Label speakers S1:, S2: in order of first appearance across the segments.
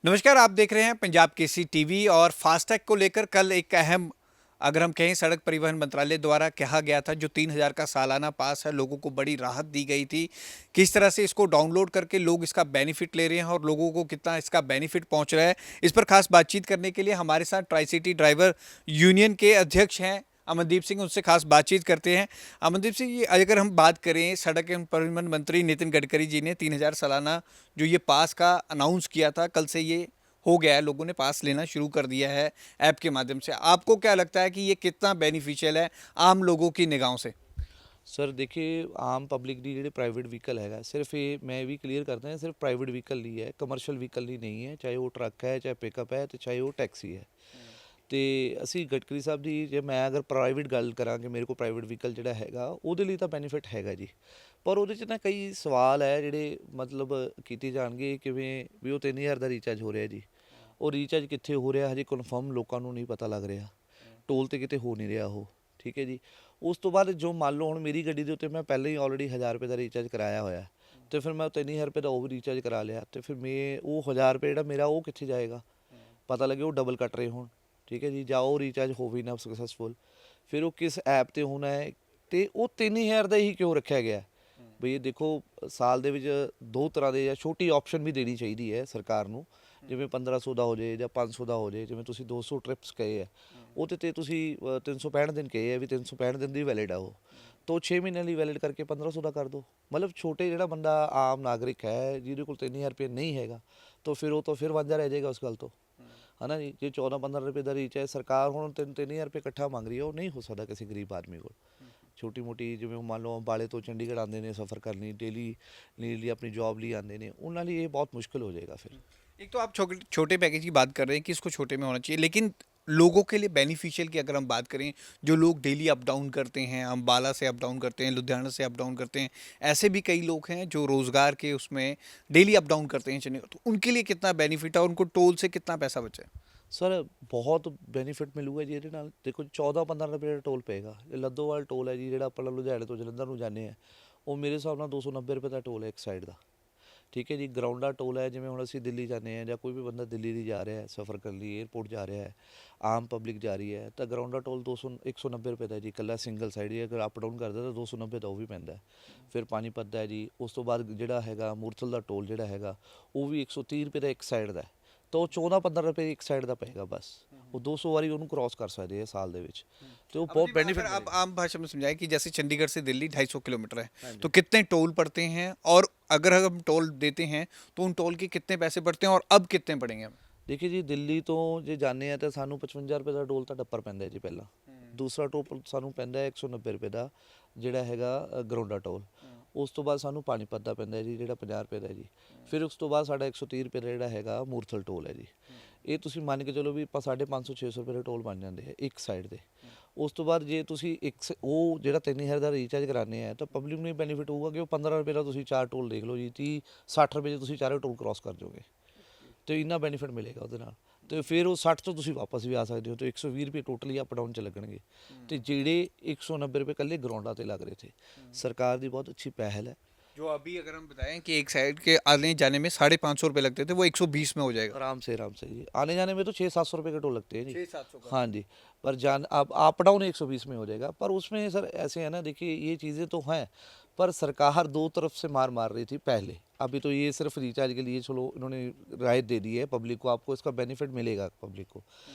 S1: नमस्कार, आप देख रहे हैं पंजाब केसरी टीवी और फास्टैग को लेकर कल एक अहम अगर हम कहें सड़क परिवहन मंत्रालय द्वारा कहा गया था जो 3000 का सालाना पास है लोगों को बड़ी राहत दी गई थी। किस तरह से इसको डाउनलोड करके लोग इसका बेनिफिट ले रहे हैं और लोगों को कितना इसका बेनिफिट पहुंच रहा है, इस पर खास बातचीत करने के लिए हमारे साथ ट्राई सिटी ड्राइवर यूनियन के अध्यक्ष हैं अमनदीप सिंह, उनसे खास बातचीत करते हैं। अमनदीप सिंह, ये अगर हम बात करें, सड़क एवं परिवहन मंत्री नितिन गडकरी जी ने 3000 सालाना जो ये पास का अनाउंस किया था, कल से ये हो गया है, लोगों ने पास लेना शुरू कर दिया है ऐप के माध्यम से। आपको क्या लगता है कि ये कितना बेनिफिशियल है आम लोगों की निगाहों से?
S2: सर देखिए, आम पब्लिक ਦੀ ਜਿਹੜੇ ਪ੍ਰਾਈਵੇਟ ਵਹੀਕਲ ਹੈਗਾ, ਸਿਰਫ ਇਹ ਮੈਂ ਵੀ ਕਲੀਅਰ ਕਰਦਾ ਹਾਂ, ਸਿਰਫ ਪ੍ਰਾਈਵੇਟ ਵਹੀਕਲ ਨਹੀਂ ਹੈ, ਕਮਰਸ਼ੀਅਲ ਵਹੀਕਲ ਹੀ ਨਹੀਂ ਹੈ, ਚਾਹੇ ਉਹ ਟਰੱਕ ਹੈ, ਚਾਹੇ ਪਿਕਅਪ ਹੈ, ਤੇ ਚਾਹੇ ਉਹ ਟੈਕਸੀ ਹੈ। ਤੇ ਅਸੀਂ ਗਡਕਰੀ ਸਾਹਿਬ ਦੀ ਜੇ ਮੈਂ ਅਗਰ ਪ੍ਰਾਈਵੇਟ ਗੱਲ ਕਰਾਂ ਕਿ ਮੇਰੇ ਕੋਲ ਪ੍ਰਾਈਵੇਟ ਵਹੀਕਲ ਜਿਹੜਾ ਹੈਗਾ ਉਹਦੇ ਲਈ ਤਾਂ ਬੈਨੀਫਿਟ ਹੈਗਾ ਜੀ, ਪਰ ਉਹਦੇ 'ਚ ਨਾ ਕਈ ਸਵਾਲ ਹੈ ਜਿਹੜੇ ਮਤਲਬ ਕੀਤੇ ਜਾਣਗੇ, ਕਿਵੇਂ ਵੀ ਉਹ 3000 ਦਾ ਰੀਚਾਰਜ ਹੋ ਰਿਹਾ ਜੀ, ਉਹ ਰੀਚਾਰਜ ਕਿੱਥੇ ਹੋ ਰਿਹਾ ਹਜੇ ਕਨਫਰਮ ਲੋਕਾਂ ਨੂੰ ਨਹੀਂ ਪਤਾ ਲੱਗ ਰਿਹਾ, ਟੋਲ ਤੇ ਕਿਤੇ ਹੋ ਨਹੀਂ ਰਿਹਾ ਉਹ। ਠੀਕ ਹੈ ਜੀ। ਉਸ ਤੋਂ ਬਾਅਦ ਜੋ ਮੰਨ ਲਓ ਹੁਣ ਮੇਰੀ ਗੱਡੀ ਦੇ ਉੱਤੇ ਮੈਂ ਪਹਿਲਾਂ ਹੀ ਆਲਰੇਡੀ 1000 ਰੁਪਏ ਦਾ ਰੀਚਾਰਜ ਕਰਾਇਆ ਹੋਇਆ, ਤੇ ਫਿਰ ਮੈਂ 3000 ਰੁਪਏ ਦਾ ਉਹ ਵੀ ਰੀਚਾਰਜ ਕਰਾ ਲਿਆ, ਤੇ ਫਿਰ ਮੈਂ ਉਹ 1000 ਰੁਪਏ ਜਿਹੜਾ ਮੇਰਾ ਉਹ ਕਿੱਥੇ ਜਾਏਗਾ, ਪਤਾ ਲੱਗੇ ਉਹ ਡਬਲ ਕੱਟ ਰਹੇ ਹੋਣ। ਠੀਕ ਹੈ ਜੀ। ਜਾਂ ਉਹ ਰੀਚਾਰਜ ਹੋ ਵੀ ਨਾ ਸਕਸੈਸਫੁਲ, ਫਿਰ ਉਹ ਕਿਸ ਐਪ 'ਤੇ ਹੋਣਾ ਹੈ, ਅਤੇ ਉਹ 3000 ਦਾ ਹੀ ਕਿਉਂ ਰੱਖਿਆ ਗਿਆ। ਬਈ ਇਹ ਦੇਖੋ, ਸਾਲ ਦੇ ਵਿੱਚ ਦੋ ਤਰ੍ਹਾਂ ਦੇ ਜਾਂ ਛੋਟੀ ਆਪਸ਼ਨ ਵੀ ਦੇਣੀ ਚਾਹੀਦੀ ਹੈ ਸਰਕਾਰ ਨੂੰ, ਜਿਵੇਂ 1500 ਦਾ ਹੋ ਜੇ ਜਾਂ 500 ਦਾ ਹੋ ਜੇ, ਜਿਵੇਂ ਤੁਸੀਂ 200 ਟ੍ਰਿਪਸ ਕਹੇ ਹੈ, ਉਹਦੇ 'ਤੇ ਤੁਸੀਂ 365 ਦਿਨ ਕਹੇ ਹੈ ਵੀ 365 ਦਿਨ ਦੀ ਵੈਲਿਡ ਆ ਉਹ, ਤਾਂ 6 ਮਹੀਨਿਆਂ ਲਈ ਵੈਲਿਡ ਕਰਕੇ 1500 ਦਾ ਕਰ ਦਿਓ। ਮਤਲਬ ਛੋਟੇ ਜਿਹੜਾ ਬੰਦਾ ਆਮ ਨਾਗਰਿਕ ਹੈ ਜਿਹਦੇ ਕੋਲ 3000 ਰੁਪਏ ਨਹੀਂ ਹੈਗਾ, ਤਾਂ ਫਿਰ ਉਹ ਤਾਂ ਫਿਰ ਵਾਂਝਾ ਰਹਿ ਜਾਏਗਾ ਉਸ ਗੱਲ ਤੋਂ, ਹੈ ਨਾ ਜੀ। ਜੇ 14-15 ਰੁਪਏ ਦਾ ਰੀਚਾਰਜ ਸਰਕਾਰ ਹੁਣ 3000 ਰੁਪਏ ਇਕੱਠਾ ਮੰਗ ਰਹੀ ਹੈ, ਉਹ ਨਹੀਂ ਹੋ ਸਕਦਾ ਕਿਸੇ ਗਰੀਬ ਆਦਮੀ ਕੋਲ। ਛੋਟੀ ਮੋਟੀ ਜਿਵੇਂ ਮੰਨ ਲਓ ਅੰਬਾਲੇ ਤੋਂ ਚੰਡੀਗੜ੍ਹ ਆਉਂਦੇ ਨੇ ਸਫ਼ਰ ਕਰਨ ਲਈ, ਡੇਲੀ ਲਈ ਆਪਣੀ जॉब ਲਈ आते हैं, उन्होंने लिए बहुत मुश्किल हो जाएगा फिर।
S1: एक तो आप छोटे छोटे पैकेज की बात कर रहे हैं कि इसको छोटे में होना चाहिए, लेकिन लोगों के लिए बेनिफिशियल की अगर हम बात करें, जो लोग डेली अप डाउन करते हैं, अम्बाला से अप डाउन करते हैं, लुधियाना से अप डाउन करते हैं, ऐसे भी कई लोग हैं जो रोज़गार के उसमें डेली अप डाउन करते हैं चंडीगढ़, तो उनके लिए कितना बेनिफिट है और उनको टोल से कितना पैसा बचा है?
S2: ਸਰ ਬਹੁਤ ਬੈਨੀਫਿਟ ਮਿਲੂਗਾ ਜੀ ਇਹਦੇ ਨਾਲ। ਦੇਖੋ 14-15 ਰੁਪਏ ਦਾ ਟੋਲ ਪਏਗਾ। ਇਹ ਲੱਦੋਵਾਲ ਟੋਲ ਹੈ ਜੀ, ਜਿਹੜਾ ਆਪਾਂ ਲੁਧਿਆਣੇ ਤੋਂ ਜਲੰਧਰ ਨੂੰ ਜਾਂਦੇ ਹਾਂ, ਉਹ ਮੇਰੇ ਹਿਸਾਬ ਨਾਲ 290 ਰੁਪਏ ਦਾ ਟੋਲ ਹੈ ਇੱਕ ਸਾਈਡ ਦਾ। ਠੀਕ ਹੈ ਜੀ। ਗਰਾਊਂਡਾ ਟੋਲ ਹੈ, ਜਿਵੇਂ ਹੁਣ ਅਸੀਂ ਦਿੱਲੀ ਜਾਂਦੇ ਹਾਂ ਜਾਂ ਕੋਈ ਵੀ ਬੰਦਾ ਦਿੱਲੀ ਦੀ ਜਾ ਰਿਹਾ ਹੈ ਸਫ਼ਰ ਕਰਨ ਲਈ, ਏਅਰਪੋਰਟ ਜਾ ਰਿਹਾ ਹੈ, ਆਮ ਪਬਲਿਕ ਜਾ ਰਹੀ ਹੈ, ਤਾਂ ਗਰਾਊਂਡਾ ਟੋਲ 190 ਰੁਪਏ ਦਾ ਜੀ, ਇਕੱਲਾ ਸਿੰਗਲ ਸਾਈਡ ਹੀ ਅਗਰ ਅਪ ਡਾਊਨ ਕਰਦਾ ਤਾਂ 290 ਦਾ ਉਹ ਵੀ ਪੈਂਦਾ। ਫਿਰ ਪਾਣੀਪਤ ਦਾ ਹੈ ਜੀ। ਉਸ ਤੋਂ ਬਾਅਦ ਜਿਹੜਾ ਹੈਗਾ ਮੂਰਥਲ ਦਾ ਟੋਲ ਜਿਹੜਾ ਹੈਗਾ, ਉਹ ਵੀ 130 ਰੁਪਏ ਦਾ ਇੱਕ ਸਾਈਡ ਦਾ, ਤਾਂ ਉਹ 14-15 ਰੁਪਏ ਇੱਕ ਸਾਈਡ ਦਾ ਪਏਗਾ ਬਸ। ਉਹ 200 ਵਾਰੀ ਉਹਨੂੰ क्रॉस कर सकते हैं साल ਦੇ ਵਿੱਚ, ਤੇ ਉਹ बहुत
S1: अगर
S2: बेनिफिट
S1: आप
S2: मिलेगा।
S1: आम भाषा में समझाएं कि जैसे चंडीगढ़ से दिल्ली 250 किलोमीटर
S2: हाँ
S1: है,
S2: जी।
S1: तो कितने टोल पड़ते हैं, और अगर हम टोल देते हैं तो उन टोल के कितने पैसे पड़ते हैं और अब कितने पड़ेंगे हमें?
S2: देखिए जी, ਦਿੱਲੀ ਤੋਂ ਜੇ ਜਾਂਦੇ ਆ ਤਾਂ ਸਾਨੂੰ 55 ਰੁਪਏ ਦਾ ਟੋਲ ਤਾਂ ਟੱਪਰ ਪੈਂਦਾ ਜੀ ਪਹਿਲਾਂ। ਦੂਸਰਾ ਟੋਲ ਸਾਨੂੰ ਪੈਂਦਾ 190 ਰੁਪਏ ਦਾ, ਜਿਹੜਾ ਹੈਗਾ ਗਰਾਊਂਡਾ ਟੋਲ। ਉਸ ਤੋਂ ਬਾਅਦ ਸਾਨੂੰ ਪਾਣੀਪਤ ਦਾ ਪੈਂਦਾ ਜੀ, ਜਿਹੜਾ 50 ਰੁਪਏ ਦਾ ਜੀ। ਫਿਰ ਉਸ ਤੋਂ ਬਾਅਦ ਸਾਡਾ 130 ਰੁਪਏ ਦਾ ਜਿਹੜਾ ਹੈਗਾ ਮੂਰਥਲ ਟੋਲ ਹੈ ਜੀ। ਇਹ ਤੁਸੀਂ ਮੰਨ ਕੇ ਚਲੋ ਵੀ ਆਪਾਂ 550-600 ਰੁਪਏ ਦੇ ਟੋਲ ਬਣ ਜਾਂਦੇ ਆ ਇੱਕ ਸਾਈਡ ਦੇ। ਉਸ ਤੋਂ ਬਾਅਦ ਜੇ ਤੁਸੀਂ ਉਹ ਜਿਹੜਾ 3000 ਦਾ ਰੀਚਾਰਜ ਕਰਾਉਂਦੇ ਆ, ਤਾਂ ਪਬਲਿਕ ਨੂੰ ਬੈਨੀਫਿਟ ਹੋਊਗਾ ਕਿ ਉਹ 15 ਰੁਪਏ ਦਾ ਤੁਸੀਂ 4 ਟੋਲ ਦੇਖ ਲਓ ਜੀ, 30-60 ਰੁਪਏ 'ਚ ਤੁਸੀਂ ਚਾਰੇ ਟੋਲ ਕ੍ਰਾਸ ਕਰ ਜਾਓਗੇ, ਤੇ ਇੰਨਾ ਬੈਨੀਫਿਟ ਮਿਲੇਗਾ ਉਹਦੇ ਨਾਲ। ਤੇ ਫਿਰ ਉਹ 60 ਤੋਂ ਤੁਸੀਂ ਵਾਪਸ ਵੀ ਆ ਸਕਦੇ ਹੋ, ਤੇ 120 ਰੁਪਏ ਟੋਟਲੀ ਅਪ ਡਾਊਨ 'ਚ ਲੱਗਣਗੇ। ਤੇ ਜਿਹੜੇ 190 ਰੁਪਏ ਇਕੱਲੇ ਗਰਾਊਂਡਾਂ 'ਤੇ ਲੱਗ ਰਹੇ थे, ਸਰਕਾਰ ਦੀ ਬਹੁਤ ਅੱਛੀ ਪਹਿਲ है।
S1: जो अभी अगर हम बताएं कि एक साइड के आने जाने में 550 रुपये लगते थे, वो 120 में हो जाएगा।
S2: आराम से जी। आने जाने में तो 600-700 रुपये के टोल लगते हैं जी।
S1: 600-700 का?
S2: हाँ जी। पर जान अब अप डाउन 120 में हो जाएगा। पर उसमें सर ऐसे है ना, देखिए ये चीज़ें तो हैं, पर सरकार दो तरफ से मार रही थी पहले। अभी तो ये सिर्फ रिचार्ज के लिए चलो इन्होंने राहत दे दी है पब्लिक को, आपको इसका बेनिफिट मिलेगा पब्लिक को।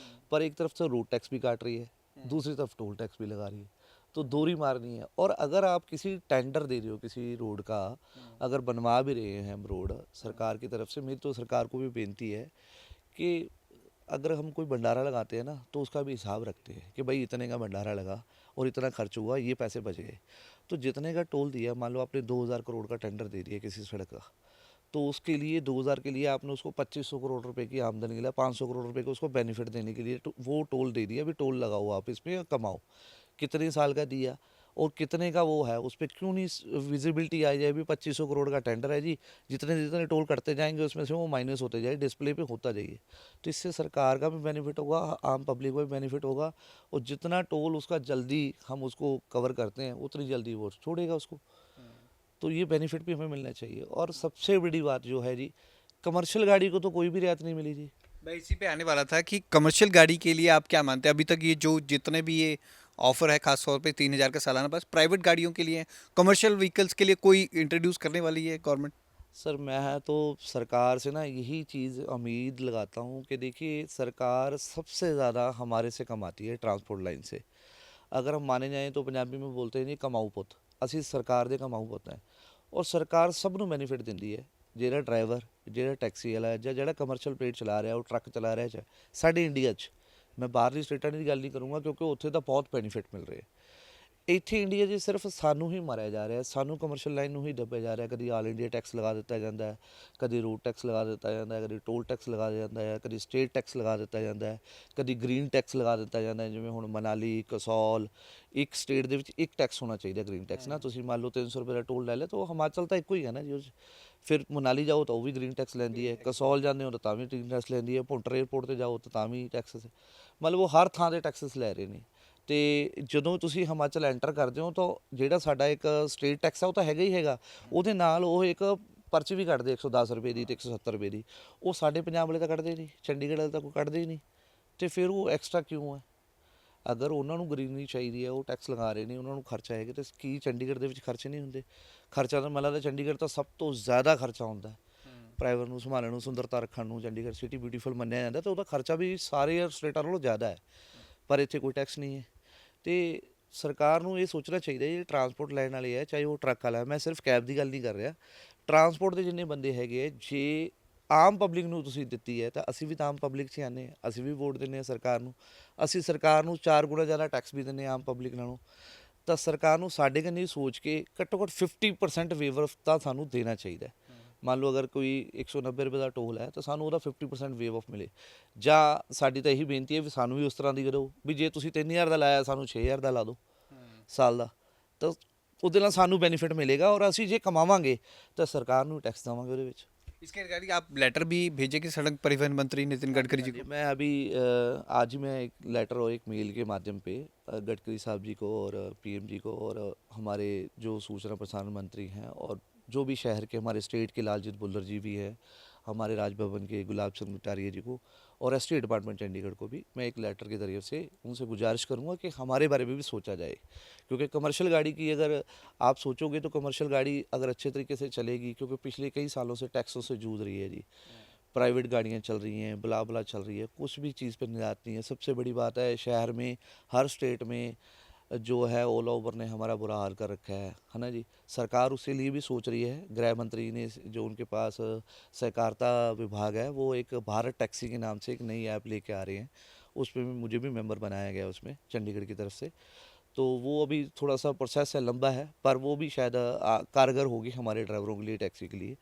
S2: पर एक तरफ से रोड टैक्स भी काट रही है, दूसरी तरफ टोल टैक्स भी लगा रही है, तो दोहरी मारनी है। और अगर आप किसी टेंडर दे रहे हो किसी रोड का, अगर बनवा भी रहे हैं हम रोड सरकार की तरफ से, मेरी तो सरकार को भी बेनती है कि अगर हम कोई भंडारा लगाते हैं ना, तो उसका भी हिसाब रखते हैं कि भाई इतने का भंडारा लगा और इतना खर्च हुआ, ये पैसे बच गए। तो जितने का टोल दिया, मान लो आपने 2000 करोड़ का टेंडर दे दिया किसी सड़क का, तो उसके लिए 2000 के लिए आपने उसको 2500 करोड़ रुपए की आमदनी के लिए 500 करोड़ रुपए को उसको बेनिफिट देने के लिए वो टोल दे दिया, अभी टोल लगाओ आप इस पर कमाओ। कितने साल का दिया और कितने का वो है, उस पर क्यों नहीं विजिबिलिटी आ जाए भी 2500 करोड़ का टेंडर है जी, जितने जितने टोल करते जाएंगे उसमें से वो माइनस होते जाए, डिस्प्ले पे होता जाइए। तो इससे सरकार का भी बेनिफिट होगा, आम पब्लिक को भी बेनिफिट होगा, और जितना टोल उसका जल्दी हम उसको कवर करते हैं उतनी जल्दी वो छोड़ेगा उसको। तो ये बेनिफिट भी हमें मिलना चाहिए। और सबसे बड़ी बात जो है जी, कमर्शियल गाड़ी को तो कोई भी रियायत नहीं मिली जी।
S1: मैं इसी पे आने वाला था कि कमर्शियल गाड़ी के लिए आप क्या मानते हैं? अभी तक ये जो जितने भी ये ऑफर है, खास तौर पे 3,000 का सालाना पास प्राइवेट गाड़ियों के लिए है, कमर्शियल व्हीकल्स के लिए कोई इंट्रोड्यूस करने वाली है गवर्नमेंट?
S2: सर मैं तो सरकार से ना यही चीज़ उम्मीद लगाता हूँ कि देखिए सरकार सबसे ज़्यादा हमारे से कमाती है ट्रांसपोर्ट लाइन से। अगर हम माने जाएँ तो पंजाबी में बोलते हैं जी कमाऊ पुत, ਅਸੀਂ ਸਰਕਾਰ ਦੇ ਕਮਾਊ ਪੁੱਤ ਹੈ। ਔਰ ਸਰਕਾਰ ਸਭ ਨੂੰ ਬੈਨੀਫਿਟ ਦਿੰਦੀ ਹੈ, ਜਿਹੜਾ ਡਰਾਈਵਰ, ਜਿਹੜਾ ਟੈਕਸੀ ਵਾਲਾ ਜਾਂ ਜਿਹੜਾ ਕਮਰਸ਼ੀਅਲ ਪਲੇਟ ਚਲਾ ਰਿਹਾ, ਉਹ ਟਰੱਕ ਚਲਾ ਰਿਹਾ ਚਾਹੇ ਸਾਡੇ ਇੰਡੀਆ 'ਚ, ਮੈਂ ਬਾਹਰਲੀ ਸਟੇਟਾਂ ਦੀ ਗੱਲ ਨਹੀਂ ਕਰੂੰਗਾ ਕਿਉਂਕਿ ਉੱਥੇ ਤਾਂ ਬਹੁਤ ਬੈਨੀਫਿਟ ਮਿਲ ਰਹੇ। ਇੱਥੇ ਇੰਡੀਆ 'ਚ ਸਿਰਫ ਸਾਨੂੰ ਹੀ ਮਾਰਿਆ ਜਾ ਰਿਹਾ, ਸਾਨੂੰ ਕਮਰਸ਼ੀਅਲ ਲਾਈਨ ਨੂੰ ਹੀ ਦੱਬਿਆ ਜਾ ਰਿਹਾ। ਕਦੀ ਆਲ ਇੰਡੀਆ ਟੈਕਸ ਲਗਾ ਦਿੱਤਾ ਜਾਂਦਾ ਹੈ, ਕਦੀ ਰੋਡ ਟੈਕਸ ਲਗਾ ਦਿੱਤਾ ਜਾਂਦਾ ਹੈ, ਕਦੀ ਟੋਲ ਟੈਕਸ ਲਗਾ ਦਿੱਤਾ ਜਾਂਦਾ ਹੈ, ਕਦੀ ਸਟੇਟ ਟੈਕਸ ਲਗਾ ਦਿੱਤਾ ਜਾਂਦਾ ਹੈ, ਕਦੀ ਗ੍ਰੀਨ ਟੈਕਸ ਲਗਾ ਦਿੱਤਾ ਜਾਂਦਾ ਹੈ। ਜਿਵੇਂ ਹੁਣ ਮਨਾਲੀ, ਕਸੌਲ, ਇੱਕ ਸਟੇਟ ਦੇ ਵਿੱਚ ਇੱਕ ਟੈਕਸ ਹੋਣਾ ਚਾਹੀਦਾ ਗ੍ਰੀਨ ਟੈਕਸ ਨਾ। ਤੁਸੀਂ ਮੰਨ ਲਓ 300 ਰੁਪਏ ਦਾ ਟੋਲ ਲੈ ਲਿਆ ਤਾਂ ਉਹ ਹਿਮਾਚਲ ਤਾਂ ਇੱਕੋ ਹੀ ਹੈ ਨਾ ਜੀ ਉਹ 'ਚ। ਫਿਰ ਮਨਾਲੀ ਜਾਓ ਤਾਂ ਉਹ ਵੀ ਗ੍ਰੀਨ ਟੈਕਸ ਲੈਂਦੀ ਹੈ, ਕਸੌਲ ਜਾਂਦੇ ਹੋ ਤਾਂ ਵੀ ਗ੍ਰੀਨ ਟੈਕਸ ਲੈਂਦੀ ਹੈ, ਭੁੰਟਰ ਏਅਰਪੋਰਟ 'ਤੇ ਜਾਓ ਤਾਂ ਵੀ ਟੈਕਸਸ, ਮਤਲਬ ਉਹ ਹਰ ਥਾਂ 'ਤੇ ਟੈਕਸਸ ਲੈ ਰਹੇ ਨੇ। ਤੇ ਜਦੋਂ ਤੁਸੀਂ ਹਿਮਾਚਲ ਐਂਟਰ ਕਰਦੇ ਹੋ ਤਾਂ ਜਿਹੜਾ ਸਾਡਾ ਇੱਕ ਸਟੇਟ ਟੈਕਸ ਆ ਉਹ ਤਾਂ ਹੈਗਾ ਹੀ ਹੈਗਾ, ਉਹਦੇ ਨਾਲ ਉਹ ਇੱਕ ਪਰਚੀ ਵੀ ਕੱਢਦੇ 110 ਰੁਪਏ ਦੀ ਤੇ 170 ਰੁਪਏ ਦੀ। ਉਹ ਸਾਡੇ ਪੰਜਾਬ ਵਾਲੇ ਤਾਂ ਕੱਢਦੇ ਨਹੀਂ, ਚੰਡੀਗੜ੍ਹ ਵਾਲੇ ਤਾਂ ਕੋਈ ਕੱਢਦੇ ਹੀ ਨਹੀਂ। ਤੇ ਫਿਰ ਉਹ ਐਕਸਟਰਾ ਕਿਉਂ ਹੈ? ਅਗਰ ਉਹਨਾਂ ਨੂੰ ਗਰੀਨਰੀ ਚਾਹੀਦੀ ਹੈ, ਉਹ ਟੈਕਸ ਲਗਾ ਰਹੇ ਨੇ, ਉਹਨਾਂ ਨੂੰ ਖਰਚਾ ਹੈਗਾ, ਤੇ ਕੀ ਚੰਡੀਗੜ੍ਹ ਦੇ ਵਿੱਚ ਖਰਚੇ ਨਹੀਂ ਹੁੰਦੇ? ਖਰਚਾ ਤਾਂ ਮੈਨੂੰ ਲੱਗਦਾ ਚੰਡੀਗੜ੍ਹ ਤਾਂ ਸਭ ਤੋਂ ਜ਼ਿਆਦਾ ਖਰਚਾ ਹੁੰਦਾ ਪ੍ਰਾਈਵੇਟ ਨੂੰ ਸੰਭਾਲਣ ਨੂੰ, ਸੁੰਦਰਤਾ ਰੱਖਣ ਨੂੰ। ਚੰਡੀਗੜ੍ਹ ਸਿਟੀ ਬਿਊਟੀਫੁਲ ਮੰਨਿਆ ਜਾਂਦਾ ਤੇ ਉਹਦਾ ਖਰਚਾ ਵੀ ਸਾਰੇ ਸਟੇਟਾਂ ਨਾਲੋਂ ਜ਼ਿਆਦਾ ਹੈ, ਪਰ ਇੱਥੇ ਕੋਈ ਟੈਕਸ ਨਹੀਂ ਹੈ। ਤੇ ਸਰਕਾਰ ਨੂੰ ਇਹ ਸੋਚਣਾ ਚਾਹੀਦਾ ਜਿਹੜੇ ਟਰਾਂਸਪੋਰਟ ਲੈਣ ਵਾਲੇ ਹੈ, ਚਾਹੇ ਉਹ ਟਰੱਕ ਵਾਲਾ ਹੈ, ਮੈਂ ਸਿਰਫ ਕੈਬ ਦੀ ਗੱਲ ਨਹੀਂ ਕਰ ਰਿਹਾ, ਟਰਾਂਸਪੋਰਟ ਦੇ ਜਿੰਨੇ ਬੰਦੇ ਹੈਗੇ ਹੈ, ਜੇ ਆਮ ਪਬਲਿਕ ਨੂੰ ਤੁਸੀਂ ਦਿੱਤੀ ਹੈ ਤਾਂ ਅਸੀਂ ਵੀ ਤਾਂ ਆਮ ਪਬਲਿਕ 'ਚ ਹੀ ਆਉਂਦੇ ਹਾਂ, ਅਸੀਂ ਵੀ ਵੋਟ ਦਿੰਦੇ ਹਾਂ ਸਰਕਾਰ ਨੂੰ। ਅਸੀਂ ਸਰਕਾਰ ਨੂੰ 4 ਗੁਣਾ ਜ਼ਿਆਦਾ ਟੈਕਸ ਵੀ ਦਿੰਦੇ ਹਾਂ ਆਮ ਪਬਲਿਕ ਨਾਲੋਂ। ਤਾਂ ਸਰਕਾਰ ਨੂੰ ਸਾਡੇ ਕੰਨੀ ਸੋਚ ਕੇ ਘੱਟੋ ਘੱਟ 50% ਵੇਵਰ ਤਾਂ ਸਾਨੂੰ ਦੇਣਾ ਚਾਹੀਦਾ ਹੈ। ਮੰਨ ਲਓ ਅਗਰ ਕੋਈ 190 ਰੁਪਏ ਦਾ ਟੋਲ ਹੈ ਤਾਂ ਸਾਨੂੰ ਉਹਦਾ 50% ਵੇਵ ਆਫ ਮਿਲੇ। ਜਾਂ ਸਾਡੀ ਤਾਂ ਇਹੀ ਬੇਨਤੀ ਹੈ ਵੀ ਸਾਨੂੰ ਵੀ ਉਸ ਤਰ੍ਹਾਂ ਦੀ ਕਰੋ ਵੀ ਜੇ ਤੁਸੀਂ 3000 ਦਾ ਲਾਇਆ ਸਾਨੂੰ 6000 ਦਾ ਲਾ ਦਿਓ ਸਾਲ ਦਾ, ਤਾਂ ਉਹਦੇ ਨਾਲ ਸਾਨੂੰ ਬੈਨੀਫਿਟ ਮਿਲੇਗਾ। ਔਰ ਅਸੀਂ ਜੇ ਕਮਾਵਾਂਗੇ ਤਾਂ ਸਰਕਾਰ ਨੂੰ टैक्स देवांगे ਉਹਦੇ ਵਿੱਚ।
S1: इसके रिगार्डिंग आप लेटर भी भेजे कि सड़क परिवहन मंत्री नितिन गडकरी जी को?
S2: मैं अभी आज ही मैं एक लेटर और एक मेल के माध्यम पे गडकरी साहब जी को और पीएम जी को और हमारे जो सूचना प्रसारण मंत्री हैं और जो भी शहर के हमारे स्टेट के लालजीत बुल्लर जी भी हैं, हमारे राजभवन के गुलाब चंद कटारिया जी को और एसटी डिपार्टमेंट चंडीगढ़ को भी मैं एक लेटर के ज़रिए से उनसे गुजारिश करूंगा कि हमारे बारे में भी सोचा जाए। क्योंकि कमर्शियल गाड़ी की अगर आप सोचोगे तो कमर्शियल गाड़ी अगर अच्छे तरीके से चलेगी, क्योंकि पिछले कई सालों से टैक्सों से जूझ रही है जी, प्राइवेट गाड़ियाँ चल रही हैं, बला बला चल रही है, कुछ भी चीज़ पर निजात नहीं है। सबसे बड़ी बात है शहर में हर स्टेट में जो है ओला उबर ने हमारा बुरा हाल कर रखा है ना जी। सरकार उसके लिए भी सोच रही है। गृह मंत्री ने जो उनके पास सहकारिता विभाग है वो एक भारत टैक्सी के नाम से एक नई ऐप लेके आ रहे हैं, उस पर भी मुझे भी मेंबर बनाया गया उसमें चंडीगढ़ की तरफ से। तो वो अभी थोड़ा सा प्रोसेस है, लंबा है, पर वो भी शायद कारगर होगी हमारे ड्राइवरों के लिए, टैक्सी के लिए।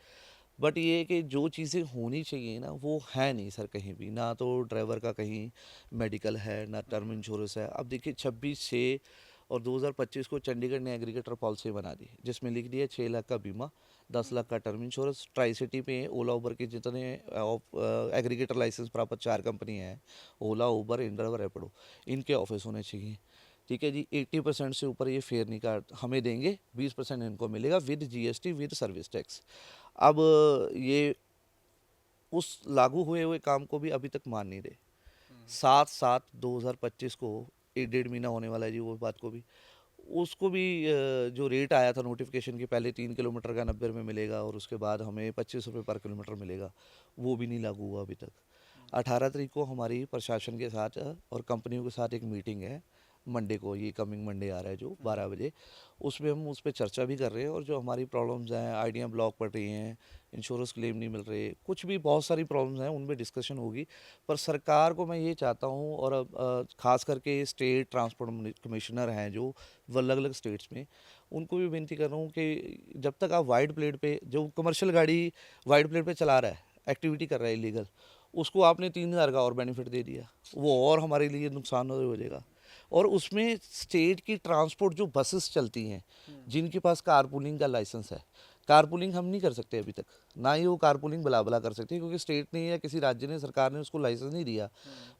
S2: बट ये है कि जो चीज़ें होनी चाहिए ना वो है नहीं सर कहीं भी, ना तो ड्राइवर का कहीं मेडिकल है, ना टर्म इंश्योरेंस है। अब देखिए 26/6 और 2025 को चंडीगढ़ ने एग्रीगेटर पॉलिसी बना दी जिसमें लिख दिया 6 लाख का बीमा, 10 लाख का टर्म इंश्योरेंस। ट्राई सिटी पे ओला उबर के जितने एग्रीगेटर लाइसेंस प्राप्त 4 कंपनियाँ हैं, ओला, उबर, इंडिया और रैपिडो, इनके ऑफिस होने चाहिए। ठीक है जी। 80% से ऊपर ये फेयर नहीं काट हमें देंगे, 20% इनको मिलेगा with GST with service tax. अब ये उस लागू हुए काम को भी अभी तक मान नहीं रहे। 7/7/2025 को 1 डेढ़ महीना होने वाला है जी वो बात को भी, उसको भी जो रेट आया था नोटिफिकेशन के पहले 3 किलोमीटर का 90 रुपये मिलेगा और उसके बाद हमें 25 रुपये पर किलोमीटर मिलेगा, वो भी नहीं लागू हुआ अभी तक। 18 तारीख को हमारी प्रशासन के साथ और कंपनियों के साथ एक मीटिंग है मंडे को, ये कमिंग मंडे आ रहा है जो 12 बजे, उसमें हम उस पर चर्चा भी कर रहे हैं। और जो हमारी प्रॉब्लम्स हैं, आईडियाँ ब्लॉक पड़ रही हैं, इंश्योरेंस क्लेम नहीं मिल रहे, कुछ भी बहुत सारी प्रॉब्लम्स हैं, उन पर डिस्कशन होगी। पर सरकार को मैं ये चाहता हूँ और ख़ास करके स्टेट ट्रांसपोर्ट कमिश्नर हैं जो अलग अलग स्टेट्स में, उनको भी विनती कर रहा हूँ कि जब तक आप वाइड प्लेट पे, जो कमर्शियल गाड़ी वाइड प्लेट पे चला रहा है, एक्टिविटी कर रहा है इलीगल, उसको आपने 3,000 का और बेनिफिट दे दिया, वो और हमारे लिए नुकसान हो जाएगा। और उसमें स्टेट की ट्रांसपोर्ट जो बसेस चलती हैं जिनके पास कारपूलिंग का लाइसेंस है, कारपूलिंग हम नहीं कर सकते अभी तक, ना ही वो कारपूलिंग बला कर सकते क्योंकि स्टेट ने या किसी राज्य ने, सरकार ने उसको लाइसेंस नहीं दिया।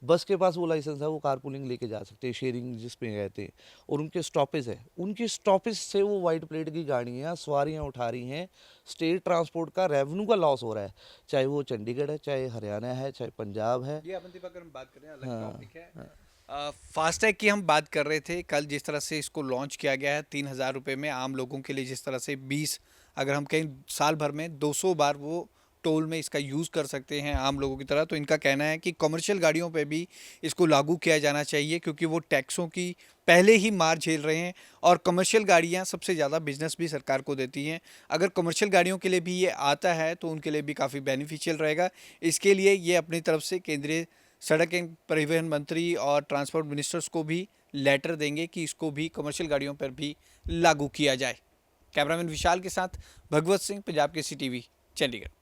S2: बस के पास वो लाइसेंस है, वो कारपूलिंग लेके जा सकते हैं, शेयरिंग जिस पे कहते हैं। और उनके स्टॉपेज है, उनकी स्टॉपेज से वो वाइट प्लेट की गाड़ियाँ सवारियाँ उठा रही हैं। स्टेट ट्रांसपोर्ट का रेवेन्यू का लॉस हो रहा है, चाहे वो चंडीगढ़ है, चाहे हरियाणा है, चाहे पंजाब है।
S1: ये अपन अगर हम बात करें अलग
S2: हाँ,
S1: टॉपिक है। फास्टैग की हम बात कर रहे थे कल, जिस तरह से इसको लॉन्च किया गया है 3,000 रुपये में आम लोगों के लिए, जिस तरह से 20 अगर हम कहीं साल भर में 200 बार वो टोल में इसका यूज़ कर सकते हैं आम लोगों की तरह। तो इनका कहना है कि कमर्शियल गाड़ियों पे भी इसको लागू किया जाना चाहिए, क्योंकि वो टैक्सों की पहले ही मार झेल रहे हैं और कमर्शियल गाड़ियां सबसे ज़्यादा बिजनेस भी सरकार को देती हैं। अगर कमर्शियल गाड़ियों के लिए भी ये आता है तो उनके लिए भी काफ़ी बेनिफिशियल रहेगा। इसके लिए ये अपनी तरफ से केंद्रीय सड़क एवं परिवहन मंत्री और ट्रांसपोर्ट मिनिस्टर्स को भी लेटर देंगे कि इसको भी कमर्शियल गाड़ियों पर भी लागू किया जाए। कैमरामैन विशाल के साथ भगवत सिंह, पंजाब केसरी टीवी, चंडीगढ़।